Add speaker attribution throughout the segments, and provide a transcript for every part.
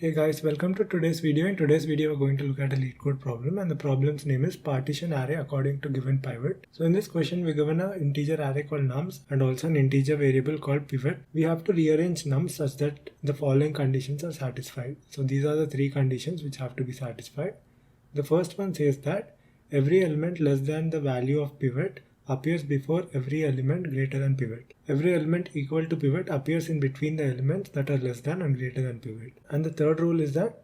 Speaker 1: Hey guys, welcome to today's video. In today's video, we're going to look at a Leetcode problem, and the problem's name is partition array according to given pivot. So in this question, we're given an integer array called nums and also an integer variable called pivot. We have to rearrange nums such that the following conditions are satisfied. So these are the three conditions which have to be satisfied. The first one says that every element less than the value of pivot appears before every element greater than pivot. Every element equal to pivot appears in between the elements that are less than and greater than pivot. And the third rule is that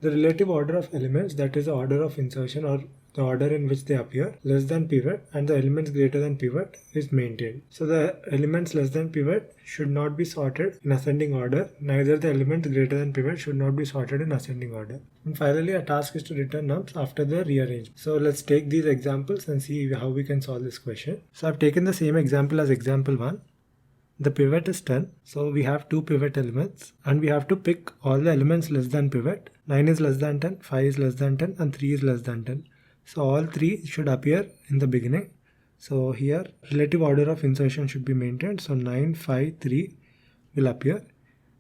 Speaker 1: the relative order of elements, that is the order of insertion or the order in which they appear, less than pivot, and the elements greater than pivot is maintained. So the elements less than pivot should not be sorted in ascending order. Neither the elements greater than pivot should not be sorted in ascending order. And finally, our task is to return nums after the rearrangement. So let's take these examples and see how we can solve this question. So I've taken the same example as example 1. The pivot is 10, so we have two pivot elements and we have to pick all the elements less than pivot. 9 is less than 10, 5 is less than 10 and 3 is less than 10. So all three should appear in the beginning. So here relative order of insertion should be maintained. So 9, 5, 3 will appear,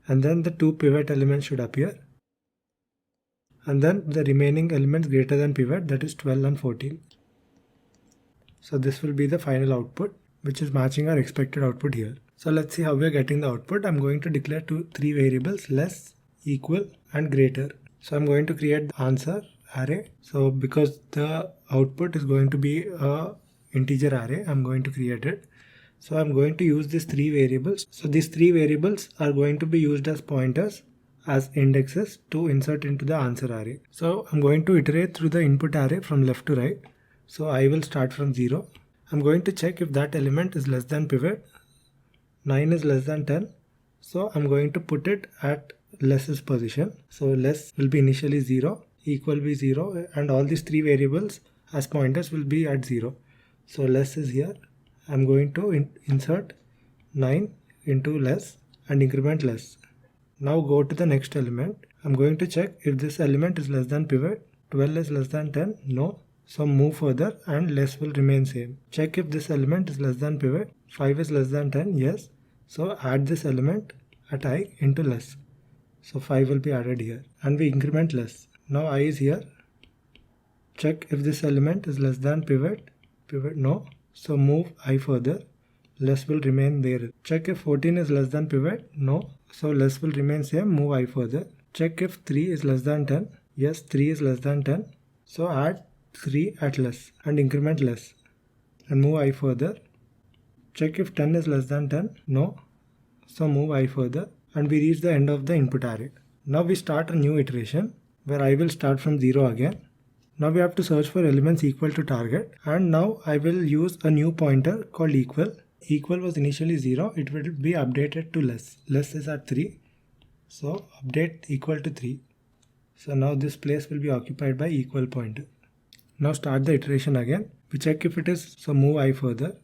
Speaker 1: and then the two pivot elements should appear, and then the remaining elements greater than pivot, that is 12 and 14. So this will be the final output, which is matching our expected output here. So let's see how we are getting the output. I'm going to declare three variables: less, equal and greater. So I'm going to create the answer array. So because the output is going to be a integer array, I'm going to create it. So I'm going to use these three variables. So these three variables are going to be used as pointers, as indexes to insert into the answer array. So I'm going to iterate through the input array from left to right. So I will start from 0. I'm going to check if that element is less than pivot. 9 is less than 10. So I'm going to put it at less's position. So less will be initially 0, equal will be 0, and all these three variables as pointers will be at 0. So less is here. I'm going to insert 9 into less and increment less. Now go to the next element. I'm going to check if this element is less than pivot. 12 is less than 10. No. So move further and less will remain same. Check if this element is less than pivot. 5 is less than 10. Yes. So add this element at I into less. So 5 will be added here and we increment less. Now I is here. Check if this element is less than pivot. Pivot no. So move I further. Less will remain there. Check if 14 is less than pivot. No. So less will remain same. Move I further. Check if 3 is less than 10. Yes, 3 is less than 10. So add 3 at less and increment less and move I further. Check if 10 is less than 10. No. So move I further and we reach the end of the input array. Now we start a new iteration where I will start from 0 again. Now we have to search for elements equal to target, and now I will use a new pointer called equal. Equal was initially 0. It will be updated to less. Less is at 3. So update equal to 3. So now this place will be occupied by equal pointer. Now start the iteration again. We check if it is, so move I further.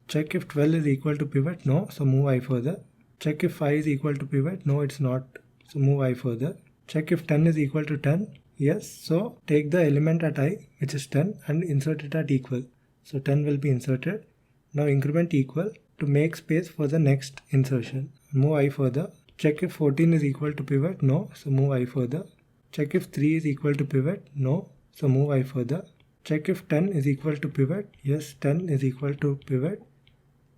Speaker 1: Check if 12 is equal to pivot. No. So move I further. Check if 5 is equal to pivot. No, it's not. So move I further. Check if 10 is equal to 10. Yes. So take the element at I, which is 10, and insert it at equal. So 10 will be inserted. Now increment equal to make space for the next insertion. Move I further. Check if 14 is equal to pivot. No. So move I further. Check if 3 is equal to pivot. No. So move I further. Check if 10 is equal to pivot. Yes, 10 is equal to pivot.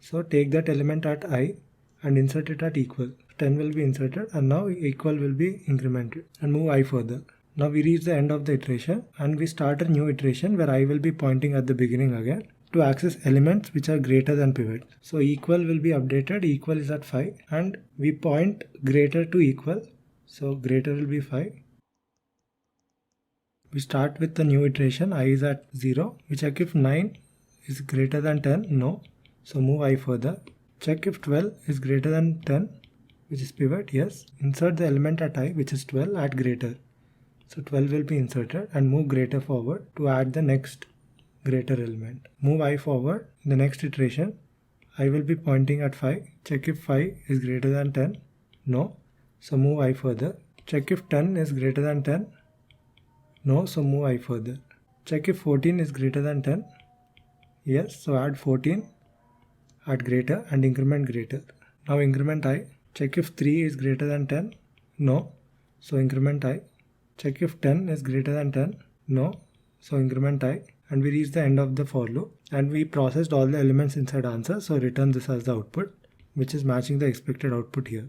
Speaker 1: So take that element at I and insert it at equal. 10 will be inserted and now equal will be incremented and move I further. Now we reach the end of the iteration and we start a new iteration where I will be pointing at the beginning again to access elements which are greater than pivot. So equal will be updated. Equal is at 5 and we point greater to equal. So greater will be 5. We start with the new iteration. I is at 0. We check if 9 is greater than 10. No. So move I further. Check if 12 is greater than 10, which is pivot. Yes. Insert the element at I, which is 12, at greater. So 12 will be inserted and move greater forward to add the next greater element. Move I forward. In the next iteration, I will be pointing at 5. Check if 5 is greater than 10. No. So move I further. Check if 10 is greater than 10. No. So move I further. Check if 14 is greater than 10. Yes. So add 14 at greater and increment greater. Now increment I. Check if 3 is greater than 10. No. So increment I. Check if 10 is greater than 10. No. So increment I. And we reach the end of the for loop. And we processed all the elements inside answer. So return this as the output, which is matching the expected output here.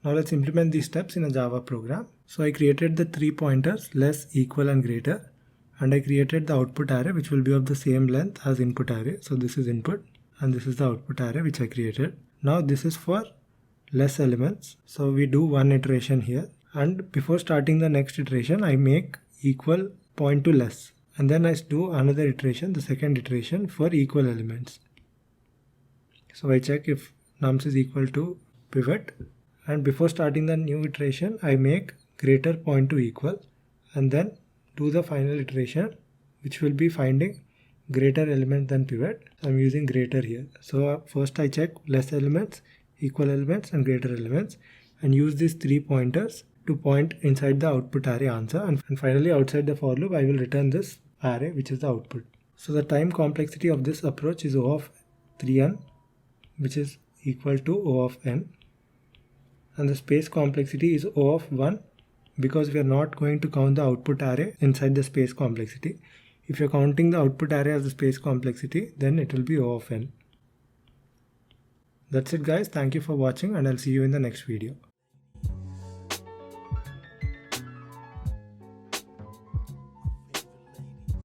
Speaker 1: Now let's implement these steps in a Java program. So I created the 3 pointers, less, equal and greater. And I created the output array which will be of the same length as input array. So this is input and this is the output array which I created. Now this is for less elements. So we do one iteration here, and before starting the next iteration I make equal point to less, and then I do another iteration, the second iteration for equal elements. So I check if nums is equal to pivot, and before starting the new iteration I make greater point to equal, and then do the final iteration which will be finding greater element than pivot. So I'm using greater here. So first I check less elements, equal elements and greater elements, and use these 3 pointers to point inside the output array answer, and finally outside the for loop I will return this array which is the output. So the time complexity of this approach is O of 3n, which is equal to O of n, and the space complexity is O of 1 because we are not going to count the output array inside the space complexity. If you're counting the output array as the space complexity, then it will be O of n. That's it guys, thank you for watching and I'll see you in the next video.